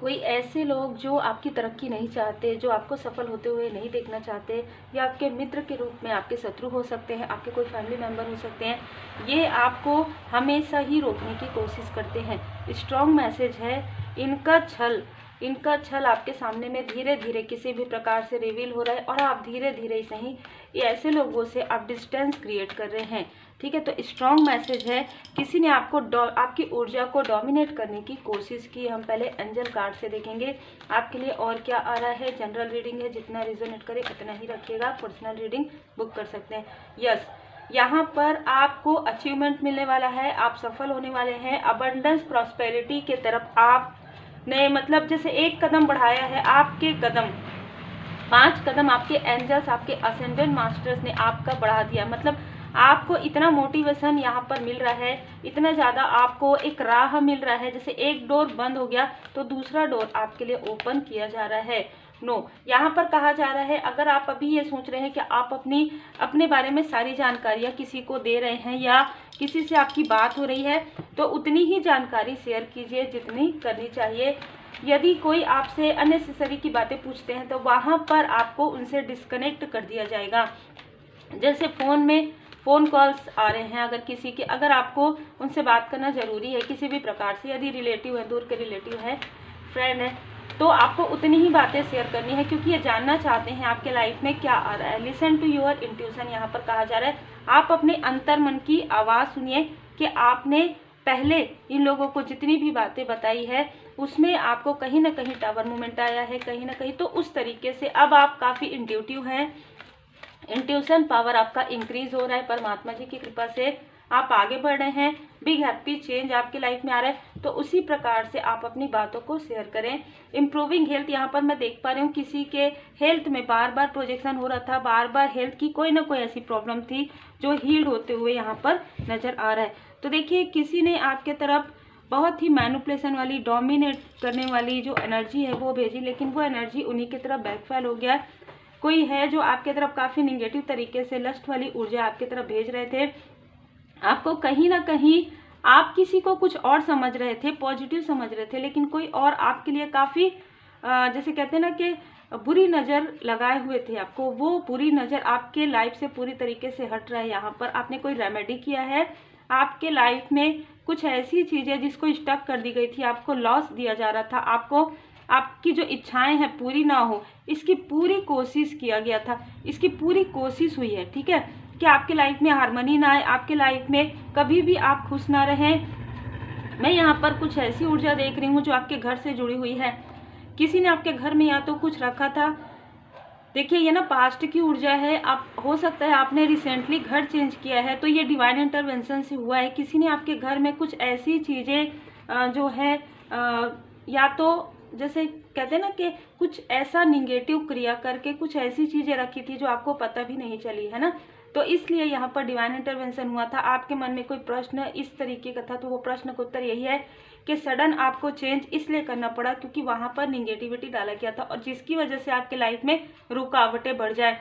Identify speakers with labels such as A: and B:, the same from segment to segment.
A: कोई ऐसे लोग जो आपकी तरक्की नहीं चाहते, जो आपको सफल होते हुए नहीं देखना चाहते, या आपके मित्र के रूप में आपके शत्रु हो सकते हैं, आपके कोई फैमिली मेंबर हो सकते हैं, ये आपको हमेशा ही रोकने की कोशिश करते हैं। स्ट्रॉन्ग मैसेज है, इनका छल आपके सामने में धीरे धीरे किसी भी प्रकार से रिवील हो रहा है, और आप धीरे धीरे सही ऐसे लोगों से आप डिस्टेंस क्रिएट कर रहे हैं। ठीक है, तो स्ट्रॉन्ग मैसेज है, किसी ने आपकी ऊर्जा को डोमिनेट करने की कोशिश की। हम पहले एंजल कार्ड से देखेंगे आपके लिए और क्या आ रहा है। जनरल रीडिंग है, जितना रिजोनेट करे उतना ही रखिएगा, पर्सनल रीडिंग बुक कर सकते हैं। यस, यहाँ पर आपको अचीवमेंट मिलने वाला है, आप सफल होने वाले हैं। अबंडेंस प्रॉस्पेरिटी के तरफ आपने मतलब जैसे एक कदम बढ़ाया है, आपके कदम 5 कदम आपके एंजल्स, आपके असेंडेंट मास्टर्स ने आपका बढ़ा दिया। मतलब आपको इतना मोटिवेशन यहाँ पर मिल रहा है, इतना ज़्यादा आपको एक राह मिल रहा है। जैसे एक डोर बंद हो गया तो दूसरा डोर आपके लिए ओपन किया जा रहा है। यहाँ पर कहा जा रहा है, अगर आप अभी ये सोच रहे हैं कि आप अपने बारे में सारी जानकारियाँ किसी को दे रहे हैं या किसी से आपकी बात हो रही है, तो उतनी ही जानकारी शेयर कीजिए जितनी करनी चाहिए। यदि कोई आपसे अननेसेसरी की बातें पूछते हैं तो वहाँ पर आपको उनसे डिस्कनेक्ट कर दिया जाएगा। जैसे फ़ोन कॉल्स आ रहे हैं, अगर आपको उनसे बात करना ज़रूरी है किसी भी प्रकार से, यदि रिलेटिव है, दूर के रिलेटिव है, फ्रेंड है, तो आपको उतनी ही बातें शेयर करनी है, क्योंकि ये जानना चाहते हैं आपके लाइफ में क्या आ रहा है। लिसन टू योर इंट्यूशन यहाँ पर कहा जा रहा है, आप अपने अंतर मन की आवाज़ सुनिए कि आपने पहले इन लोगों को जितनी भी बातें बताई है उसमें आपको कहीं ना कहीं टावर मूवमेंट आया है, कहीं ना कहीं, तो उस तरीके से अब आप काफ़ी इंट्यूटिव हैं। इंट्यूशन पावर आपका इंक्रीज हो रहा है, परमात्मा जी की कृपा से आप आगे बढ़ रहे हैं। बिग हैप्पी चेंज आपकी लाइफ में आ रहा है, तो उसी प्रकार से आप अपनी बातों को शेयर करें। इम्प्रूविंग हेल्थ, यहाँ पर मैं देख पा रही हूँ किसी के हेल्थ में बार बार प्रोजेक्शन हो रहा था, बार बार हेल्थ की कोई ना कोई ऐसी प्रॉब्लम थी जो हील होते हुए यहाँ पर नजर आ रहा है। तो देखिए, किसी ने आपके तरफ बहुत ही मैनिपुलेशन वाली, डोमिनेट करने वाली जो एनर्जी है वो भेजी, लेकिन वो एनर्जी उन्हीं की तरफ बैकफायर हो गया। कोई है जो आपके तरफ काफ़ी निगेटिव तरीके से लस्ट वाली ऊर्जा आपके तरफ भेज रहे थे। आपको कहीं ना कहीं आप किसी को कुछ और समझ रहे थे, पॉजिटिव समझ रहे थे, लेकिन कोई और आपके लिए काफ़ी जैसे कहते हैं ना कि बुरी नज़र लगाए हुए थे आपको, वो बुरी नज़र आपके लाइफ से पूरी तरीके से हट रहा है। यहाँ पर आपने कोई रेमेडी किया है, आपके लाइफ में कुछ ऐसी चीज़ें जिसको स्टक कर दी गई थी, आपको लॉस दिया जा रहा था, आपको आपकी जो इच्छाएं हैं पूरी ना हो, इसकी पूरी कोशिश किया गया था, इसकी पूरी कोशिश हुई है। ठीक है, कि आपके लाइफ में हार्मनी ना आए, आपके लाइफ में कभी भी आप खुश ना रहें। मैं यहाँ पर कुछ ऐसी ऊर्जा देख रही हूँ जो आपके घर से जुड़ी हुई है। किसी ने आपके घर में या तो कुछ रखा था, देखिए ये ना पास्ट की ऊर्जा है, आप हो सकता है आपने रिसेंटली घर चेंज किया है, तो ये डिवाइन इंटरवेंशन से हुआ है। किसी ने आपके घर में कुछ ऐसी चीज़ें जो है या तो जैसे कहते हैं ना कि कुछ ऐसा निगेटिव क्रिया करके कुछ ऐसी चीज़ें रखी थी जो आपको पता भी नहीं चली है ना, तो इसलिए यहाँ पर डिवाइन इंटरवेंशन हुआ था। आपके मन में कोई प्रश्न इस तरीके का था, तो वो प्रश्न का उत्तर यही है कि सडन आपको चेंज इसलिए करना पड़ा क्योंकि वहाँ पर निगेटिविटी डाला गया था, और जिसकी वजह से आपके लाइफ में रुकावटें बढ़ जाए।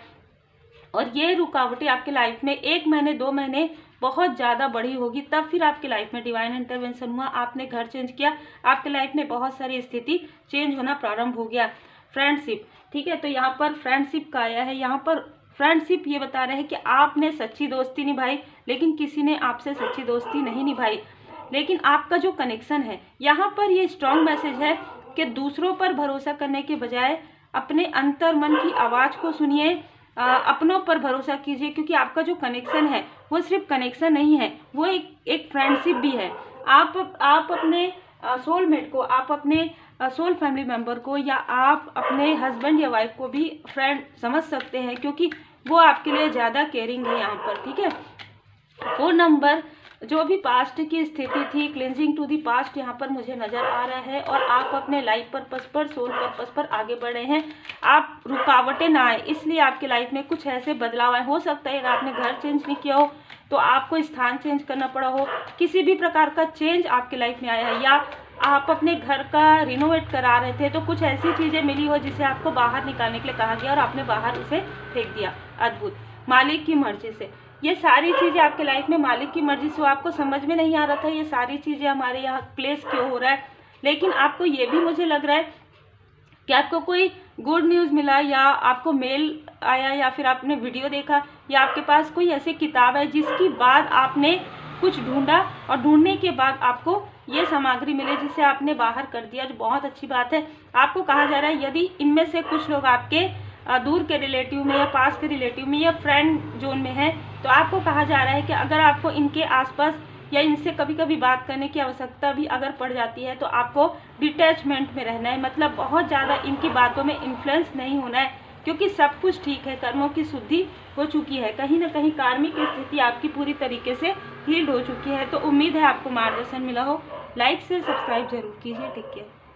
A: और ये रुकावटें आपके लाइफ में 1 महीने 2 महीने बहुत ज़्यादा बढ़ी होगी, तब फिर आपके लाइफ में डिवाइन इंटरवेंशन हुआ, आपने घर चेंज किया, आपके लाइफ में बहुत सारी स्थिति चेंज होना प्रारंभ हो गया। फ्रेंडशिप, ठीक है, तो यहाँ पर फ्रेंडशिप का आया है। यहाँ पर फ्रेंडशिप ये बता रहे हैं कि आपने सच्ची दोस्ती निभाई, लेकिन किसी ने आपसे सच्ची दोस्ती नहीं निभाई, लेकिन आपका जो कनेक्शन है, यहाँ पर ये स्ट्रॉन्ग मैसेज है कि दूसरों पर भरोसा करने के बजाय अपने अंतर मन की आवाज़ को सुनिए, अपनों पर भरोसा कीजिए, क्योंकि आपका जो कनेक्शन है वो सिर्फ कनेक्शन नहीं है, वो एक फ्रेंडशिप भी है। आप अपने सोलमेट को, आप अपने सोल फैमिली मेम्बर को, या आप अपने हस्बैंड या वाइफ को भी फ्रेंड समझ सकते हैं, क्योंकि वो आपके लिए ज़्यादा केयरिंग है यहाँ पर। ठीक है, 4 नंबर, जो भी पास्ट की स्थिति थी, क्लिनजिंग टू दी पास्ट यहाँ पर मुझे नज़र आ रहा है, और आप अपने लाइफ पर्पस पर, सोल पर्पस पर आगे बढ़ रहे हैं। आप रुकावटें ना आए, इसलिए आपके लाइफ में कुछ ऐसे बदलाव आए। हो सकता है अगर आपने घर चेंज नहीं किया हो तो आपको स्थान चेंज करना पड़ा हो, किसी भी प्रकार का चेंज आपके लाइफ में आया है, या आप अपने घर का रिनोवेट करा रहे थे तो कुछ ऐसी चीज़ें मिली हो जिसे आपको बाहर निकालने के लिए कहा गया और आपने बाहर उसे फेंक दिया। अद्भुत, मालिक की मर्जी से ये सारी चीज़ें आपके लाइफ में मालिक की मर्जी से, आपको समझ में नहीं आ रहा था ये सारी चीज़ें हमारे यहाँ प्लेस क्यों हो रहा है, लेकिन आपको ये भी मुझे लग रहा है कि आपको कोई गुड न्यूज़ मिला, या आपको मेल आया, या फिर आपने वीडियो देखा, या आपके पास कोई ऐसी किताब है जिसकी बाद आपने कुछ ढूंढा और ढूंढने के बाद आपको ये सामग्री मिले जिसे आपने बाहर कर दिया, जो बहुत अच्छी बात है। आपको कहा जा रहा है यदि इनमें से कुछ लोग आपके दूर के रिलेटिव में या पास के रिलेटिव में या फ्रेंड जोन में है, तो आपको कहा जा रहा है कि अगर आपको इनके आसपास या इनसे कभी कभी बात करने की आवश्यकता भी अगर पड़ जाती है तो आपको डिटैचमेंट में रहना है, मतलब बहुत ज़्यादा इनकी बातों में इन्फ्लुएंस नहीं होना है, क्योंकि सब कुछ ठीक है, कर्मों की शुद्धि हो चुकी है, कहीं ना कहीं कार्मिक स्थिति आपकी पूरी तरीके से हील्ड हो चुकी है। तो उम्मीद है आपको मार्गदर्शन मिला हो। लाइक शेयर सब्सक्राइब जरूर कीजिए। Take care.